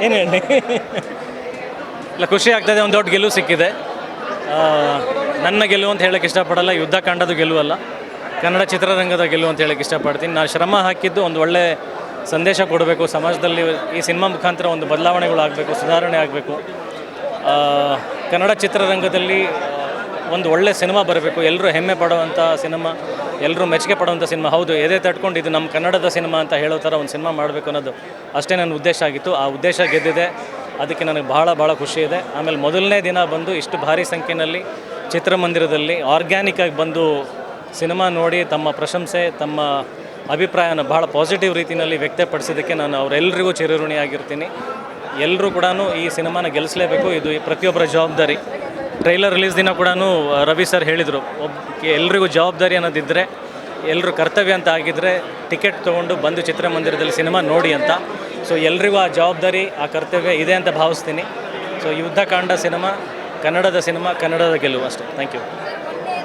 ಏನು ಹೇಳಿ ಇಲ್ಲ, ಖುಷಿ ಆಗ್ತದೆ. ಒಂದು ದೊಡ್ಡ ಗೆಲುವು ಸಿಕ್ಕಿದೆ. ನನ್ನ ಗೆಲುವು ಅಂತ ಹೇಳೋಕ್ಕೆ ಇಷ್ಟಪಡಲ್ಲ, ಯುದ್ಧ ಕಾಂಡದ ಗೆಲುವಲ್ಲ, ಕನ್ನಡ ಚಿತ್ರರಂಗದ ಗೆಲುವು ಅಂತ ಹೇಳೋಕ್ಕೆ ಇಷ್ಟಪಡ್ತೀನಿ. ನಾನು ಶ್ರಮ ಹಾಕಿದ್ದು ಒಂದು ಒಳ್ಳೆ ಸಂದೇಶ ಕೊಡಬೇಕು ಸಮಾಜದಲ್ಲಿ. ಈ ಸಿನಿಮಾ ಮುಖಾಂತರ ಒಂದು ಬದಲಾವಣೆಗಳಾಗಬೇಕು, ಸುಧಾರಣೆ ಆಗಬೇಕು. ಕನ್ನಡ ಚಿತ್ರರಂಗದಲ್ಲಿ ಒಂದು ಒಳ್ಳೆ ಸಿನಿಮಾ ಬರಬೇಕು, ಎಲ್ಲರೂ ಹೆಮ್ಮೆ ಪಡುವಂಥ ಸಿನಿಮಾ, ಎಲ್ಲರೂ ಮೆಚ್ಚುಗೆ ಪಡುವಂಥ ಸಿನಿಮಾ. ಹೌದು, ಎದೆ ತಟ್ಕೊಂಡು ಇದು ನಮ್ಮ ಕನ್ನಡದ ಸಿನಿಮಾ ಅಂತ ಹೇಳೋ ಥರ ಒಂದು ಸಿನಿಮಾ ಮಾಡಬೇಕು ಅನ್ನೋದು ಅಷ್ಟೇ ನನ್ನ ಉದ್ದೇಶ ಆಗಿತ್ತು. ಆ ಉದ್ದೇಶ ಗೆದ್ದಿದೆ, ಅದಕ್ಕೆ ನನಗೆ ಭಾಳ ಖುಷಿ ಇದೆ. ಆಮೇಲೆ ಮೊದಲನೇ ದಿನ ಬಂದು ಇಷ್ಟು ಭಾರಿ ಸಂಖ್ಯೆಯಲ್ಲಿ ಚಿತ್ರಮಂದಿರದಲ್ಲಿ ಆರ್ಗ್ಯಾನಿಕ್ಕಾಗಿ ಬಂದು ಸಿನಿಮಾ ನೋಡಿ ತಮ್ಮ ಪ್ರಶಂಸೆ, ತಮ್ಮ ಅಭಿಪ್ರಾಯನ ಭಾಳ ಪಾಸಿಟಿವ್ ರೀತಿಯಲ್ಲಿ ವ್ಯಕ್ತಪಡಿಸಿದ್ದಕ್ಕೆ ನಾನು ಅವರೆಲ್ಲರಿಗೂ ಚಿರಋಣಿಯಾಗಿರ್ತೀನಿ. ಎಲ್ಲರೂ ಕೂಡ ಈ ಸಿನಿಮಾನ ಗೆಲ್ಲಿಸಲೇಬೇಕು, ಇದು ಪ್ರತಿಯೊಬ್ಬರ ಜವಾಬ್ದಾರಿ. ಟ್ರೈಲರ್ ರಿಲೀಸ್ ದಿನ ಕೂಡ ರವಿ ಸರ್ ಹೇಳಿದರು, ಎಲ್ರಿಗೂ ಜವಾಬ್ದಾರಿ ಅನ್ನೋದಿದ್ದರೆ, ಎಲ್ಲರೂ ಕರ್ತವ್ಯ ಅಂತ ಆಗಿದ್ದರೆ ಟಿಕೆಟ್ ತೊಗೊಂಡು ಬಂದು ಚಿತ್ರಮಂದಿರದಲ್ಲಿ ಸಿನಿಮಾ ನೋಡಿ ಅಂತ. ಸೊ ಎಲ್ರಿಗೂ ಆ ಜವಾಬ್ದಾರಿ, ಆ ಕರ್ತವ್ಯ ಇದೆ ಅಂತ ಭಾವಿಸ್ತೀನಿ. ಸೊ ಯುದ್ಧಕಾಂಡ ಸಿನಿಮಾ, ಕನ್ನಡದ ಗೆಲುವು ಅಷ್ಟೇ. Thank you.